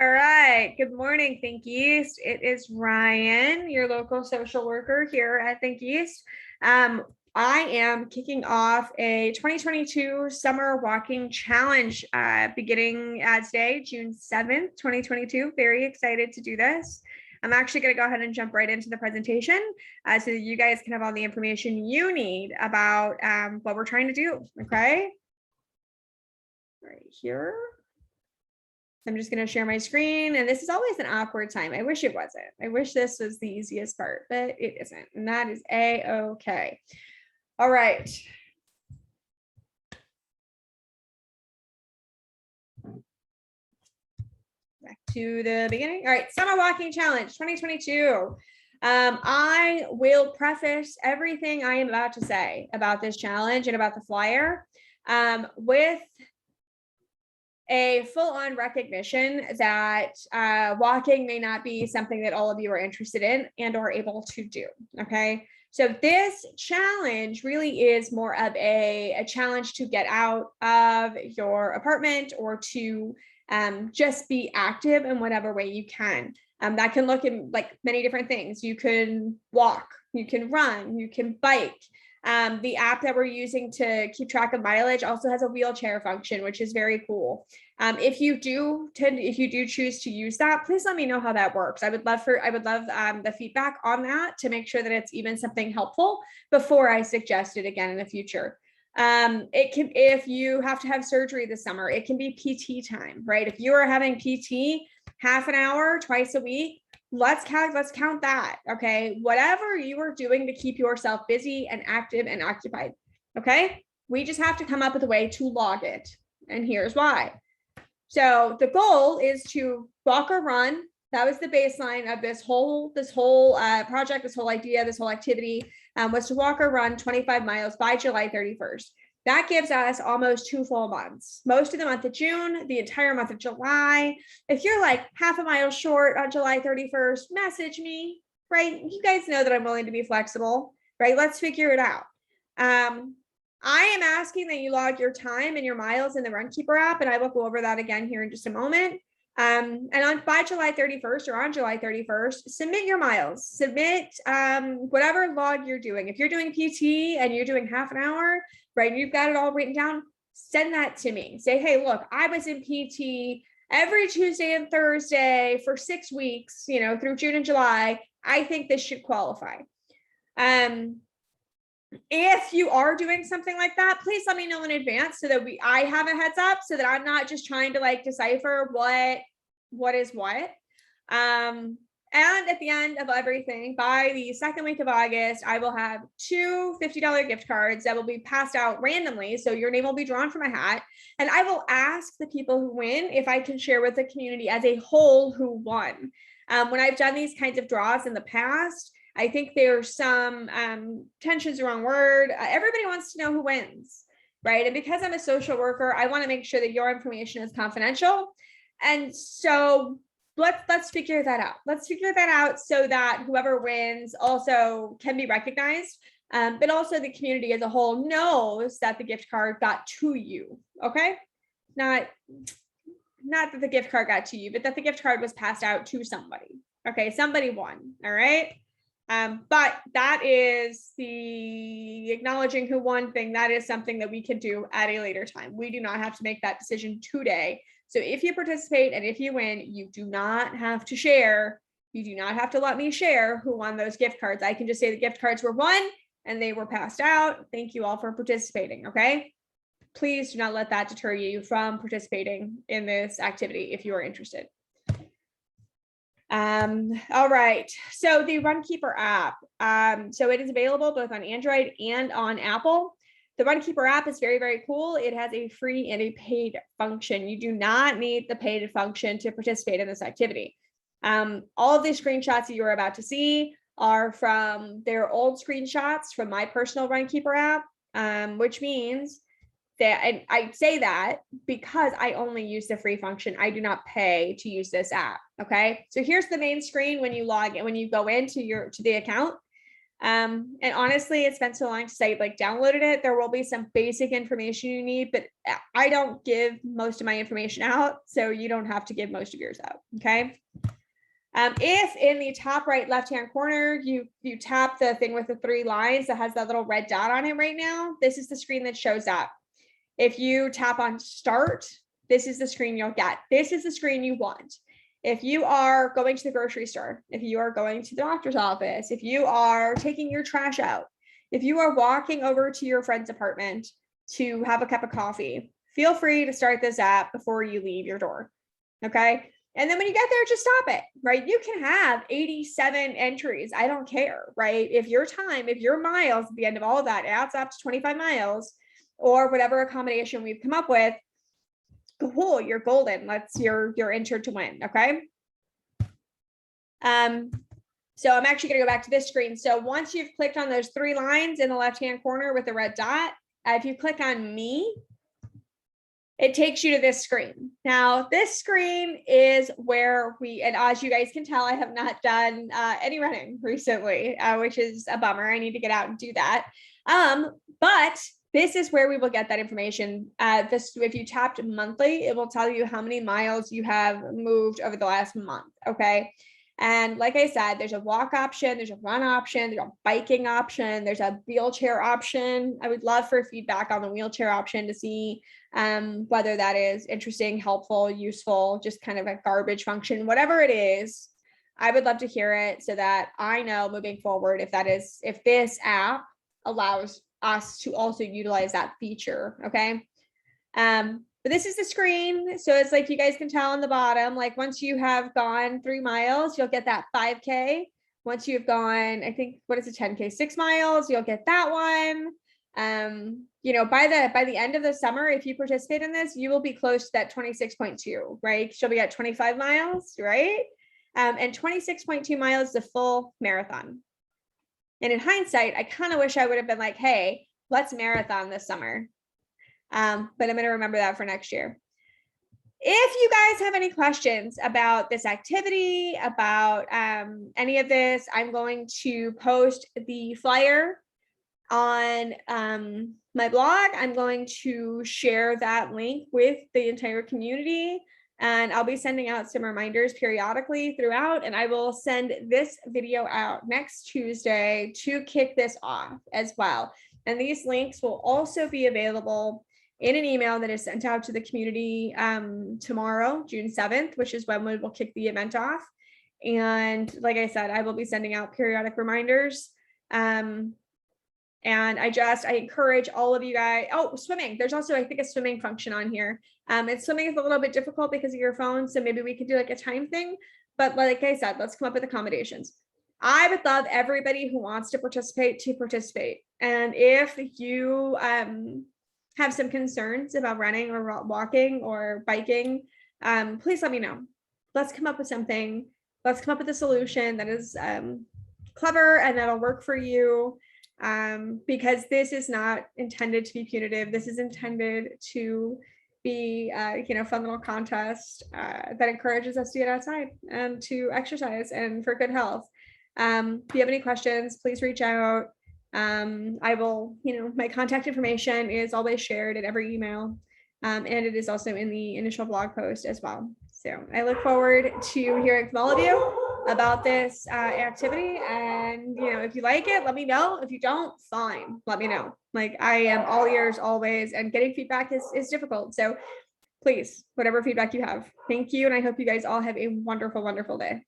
All right. Good morning, Think East. It is Ryan, your local social worker here at Think East. I am kicking off a 2022 summer walking challenge beginning today, June 7th, 2022. Very excited to do this. I'm actually going to go ahead and jump right into the presentation so that you guys can have all the information you need about what we're trying to do. Okay. Right here. I'm just going to share my screen, and this is always an awkward time. I wish it wasn't. I wish this was the easiest part, but it isn't, and that is a-okay. All right. Back to the beginning. All right, Summer Walking Challenge 2022. I will preface everything I am about to say about this challenge and about the flyer with a full-on recognition that walking may not be something that all of you are interested in and are able to do. Okay, so this challenge really is more of a challenge to get out of your apartment or to just be active in whatever way you can. That can look in like many different things. You can walk, you can run, you can bike. The app that we're using to keep track of mileage also has a wheelchair function, which is very cool. If you do choose to use that, please let me know how that works. I would love the feedback on that to make sure that it's even something helpful before I suggest it again in the future. If you have to have surgery this summer, it can be PT time, right? If you are having PT half an hour twice a week, let's count that. Okay, whatever you are doing to keep yourself busy and active and occupied. Okay, we just have to come up with a way to log it, and here's why. So the goal is to walk or run. That was the baseline of this whole project, this whole idea, this whole activity was to walk or run 25 miles by July 31st. That gives us almost 2 full months, most of the month of June, the entire month of July. If you're like half a mile short on July 31st, message me, right? You guys know that I'm willing to be flexible, right? Let's figure it out. I am asking that you log your time and your miles in the Runkeeper app, and I will go over that again here in just a moment. And by July 31st or on July 31st, submit your miles, submit whatever log you're doing. If you're doing PT and you're doing half an hour, right, you've got it all written down, send that to me. Say, hey, look, I was in PT every Tuesday and Thursday for 6 weeks, through June and July. I think this should qualify. If you are doing something like that, please let me know in advance so that I have a heads up so that I'm not just trying to decipher what is what. And at the end of everything, by the second week of August, I will have 2 $50 gift cards that will be passed out randomly. So your name will be drawn from a hat. And I will ask the people who win if I can share with the community as a whole who won. When I've done these kinds of draws in the past, I think there's some tension's the wrong word. Everybody wants to know who wins, right? And because I'm a social worker, I want to make sure that your information is confidential. And so let's figure that out. Let's figure that out so that whoever wins also can be recognized, but also the community as a whole knows that the gift card got to you. Okay, not that the gift card got to you, but that the gift card was passed out to somebody. Okay, somebody won. All right. But that is the acknowledging who won thing. That is something that we can do at a later time. We do not have to make that decision today. So if you participate and if you win, you do not have to share. You do not have to let me share who won those gift cards. I can just say the gift cards were won and they were passed out. Thank you all for participating. Okay. Please do not let that deter you from participating in this activity if you are interested. All right, so the Runkeeper app, so it is available both on Android and on Apple. The Runkeeper app is very, very cool. It has a free and a paid function. You do not need the paid function to participate in this activity. All of these screenshots that you're about to see are from their old screenshots from my personal Runkeeper app, which means that, and I say that because I only use the free function. I do not pay to use this app. Okay, so here's the main screen when you log in, when you go into the account. And honestly, it's been so long since I like downloaded it. There will be some basic information you need, but I don't give most of my information out, so you don't have to give most of yours out. Okay. If in the top right left-hand corner, you tap the thing with the 3 lines that has that little red dot on it right now, this is the screen that shows up. If you tap on start, this is the screen you'll get. This is the screen you want. If you are going to the grocery store, if you are going to the doctor's office, if you are taking your trash out, if you are walking over to your friend's apartment to have a cup of coffee, feel free to start this app before you leave your door. Okay. And then when you get there, just stop it, right? You can have 87 entries. I don't care, right? If your miles at the end of all of that adds up to 25 miles or whatever accommodation we've come up with, cool, you're golden. You're entered to win. Okay. So I'm actually going to go back to this screen. So once you've clicked on those 3 lines in the left-hand corner with the red dot, if you click on me, it takes you to this screen. Now, this screen is where and as you guys can tell, I have not done any running recently, which is a bummer. I need to get out and do that. But this is where we will get that information. If you tapped monthly, it will tell you how many miles you have moved over the last month. Okay. And like I said, there's a walk option, there's a run option, there's a biking option, there's a wheelchair option. I would love for feedback on the wheelchair option to see whether that is interesting, helpful, useful, just kind of a garbage function, whatever it is. I would love to hear it so that I know moving forward if this app allows us to also utilize that feature. Okay. But this is the screen. So it's like you guys can tell on the bottom, like once you have gone 3 miles, you'll get that 5K. Once you've gone, I think, what is it, 10K, 6 miles, you'll get that one. By the end of the summer, if you participate in this, you will be close to that 26.2, right? She'll be at 25 miles, right? And 26.2 miles is a full marathon. And in hindsight, I kind of wish I would have been like, hey, let's marathon this summer. But I'm going to remember that for next year. If you guys have any questions about this activity, about any of this, I'm going to post the flyer on my blog. I'm going to share that link with the entire community, and I'll be sending out some reminders periodically throughout, and I will send this video out next Tuesday to kick this off as well. And these links will also be available in an email that is sent out to the community tomorrow, June 7th, which is when we will kick the event off. And like I said, I will be sending out periodic reminders. And I encourage all of you guys. Oh, swimming. There's also, I think, a swimming function on here. And swimming is a little bit difficult because of your phone. So maybe we could do like a time thing. But like I said, let's come up with accommodations. I would love everybody who wants to participate. And if you have some concerns about running or walking or biking, please let me know. Let's come up with something. Let's come up with a solution that is clever and that'll work for you, because this is not intended to be punitive. This is intended to be fun little contest that encourages us to get outside and to exercise and for good health. If you have any questions, please reach out. I will, my contact information is always shared in every email, and it is also in the initial blog post as well. So I look forward to hearing from all of you about this activity. And, if you like it, let me know. If you don't, fine, let me know. Like, I am all ears always, and getting feedback is difficult. So please, whatever feedback you have. Thank you. And I hope you guys all have a wonderful, wonderful day.